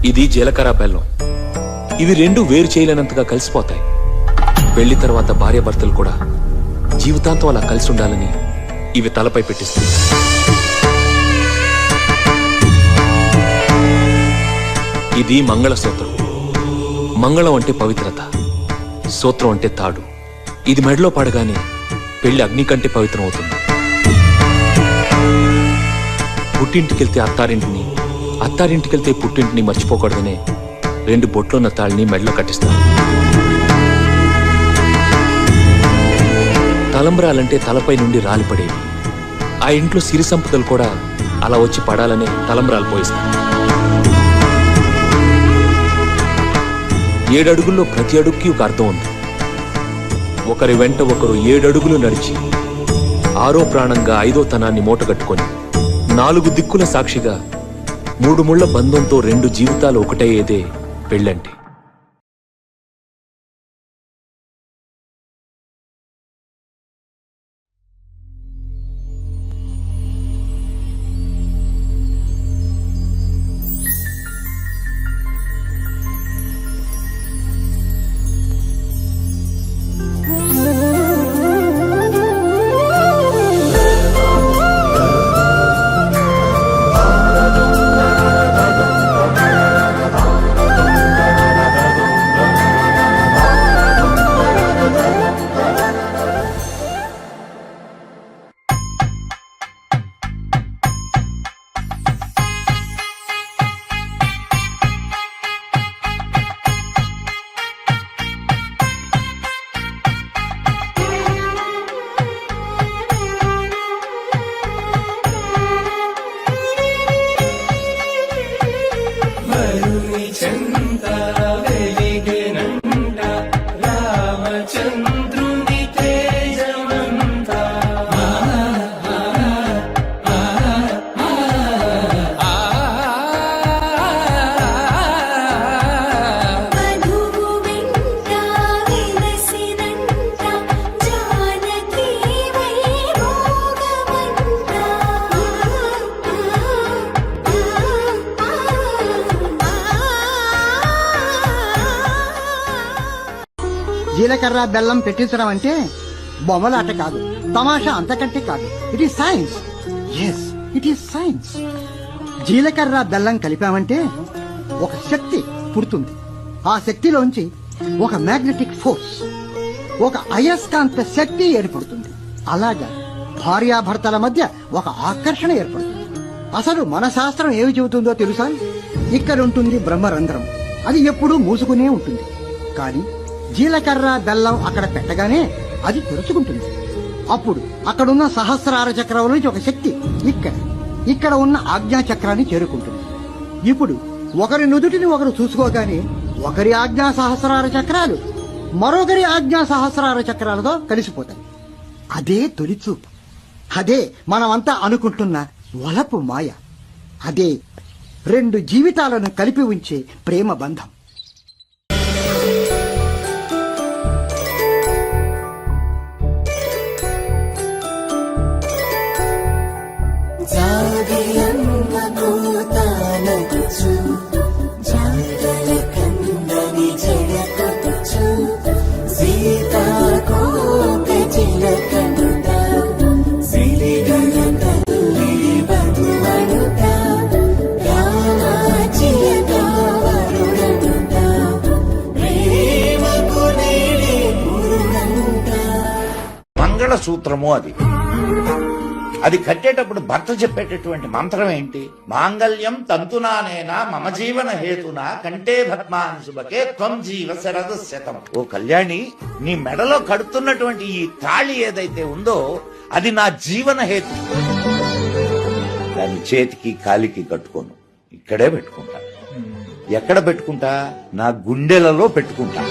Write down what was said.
ఇది జీలకర్ర బెల్లం. ఇవి రెండు వేరు చేయలేనంతగా కలిసిపోతాయి. పెళ్లి తర్వాత భార్యాభర్తలు కూడా జీవితాంతం అలా కలిసి ఉండాలని ఇవి తలపై పెట్టిస్తుంది. ఇది మంగళసూత్రం. మంగళం అంటే పవిత్రత, సూత్రం అంటే తాడు. ఇది మెడలో పడగానే పెళ్లి అగ్ని కంటే పవిత్రం అవుతుంది. పుట్టింటికెళ్తే అత్తారింటిని, అత్తారింటికెళ్తే పుట్టింటిని మర్చిపోకూడదనే 2 బొట్లున్న తాళ్ళని మెడలో కట్టిస్తారు. తలంబ్రాలంటే తలపై నుండి రాలిపడేవి. ఆ ఇంట్లో సిరి సంపదలు కూడా అలా వచ్చి పడాలనే తలంబ్రాలు పోయిస్తారు. 7 అడుగుల్లో ప్రతి అడుగుకి ఒక అర్థం ఉంది. ఒకరి వెంట ఒకరు 7 అడుగులు నడిచి 6వ ప్రాణంగా 5వ తనాన్ని మూటగట్టుకొని 4 దిక్కుల సాక్షిగా 3 ముళ్ల బంధంతో 2 జీవితాలు ఒకటయ్యేదే పెళ్ళంటే. జీలకర్ర బెల్లం పెట్టించడం అంటే బొమ్మలాట కాదు, తమాషా అంతకంటే కాదు. It is science. Yes, it is science. జీలకర్ర బెల్లం కలిపామంటే ఒక శక్తి పుడుతుంది. ఆ శక్తిలోంచి ఒక మ్యాగ్నెటిక్ ఫోర్స్, ఒక అయస్కాంత శక్తి ఏర్పడుతుంది. అలాగా భార్యాభర్తల మధ్య ఒక ఆకర్షణ ఏర్పడుతుంది. అసలు మన శాస్త్రం ఏమి చెబుతుందో తెలుసా? ఇక్కడ ఉంటుంది బ్రహ్మరంధ్రం, అది ఎప్పుడూ మూసుకునే ఉంటుంది. కానీ జీలకర్ర బెల్లం అక్కడ పెట్టగానే అది తెరుచుకుంటుంది. అప్పుడు అక్కడున్న సహస్రార చక్రం నుంచి ఒక శక్తి ఇక్కడ ఉన్న ఆజ్ఞా చక్రాన్ని చేరుకుంటుంది. ఇప్పుడు ఒకరి నుదుటిని ఒకరు చూసుకోగానే ఒకరి ఆజ్ఞా సహస్రార చక్రాలు మరొకరి ఆజ్ఞా సహస్రార చక్రాలతో కలిసిపోతాయి. అదే తొలిచూపు. అదే మనమంతా అనుకుంటున్న వలపు మాయ. అదే 2 జీవితాలను కలిపి ఉంచే ప్రేమ బంధం. సూత్రము అది కట్టేటప్పుడు భర్త చెప్పేటటువంటి మంత్రం ఏంటి? మాంగళ్యం తంతునానేనా మమ జీవన హేతునా కంటే భద్మాన్ శుభకే త్వం జీవ శరద శతం. ఓ కళ్యాణి, నీ మెడలో కడుతున్నటువంటి ఈ తాళి ఏదైతే ఉందో అది నా జీవన హేతు. దాని చేతికి కాలికి కట్టుకోను, ఇక్కడే పెట్టుకుంటా. ఎక్కడ పెట్టుకుంటా? నా గుండెలలో పెట్టుకుంటా.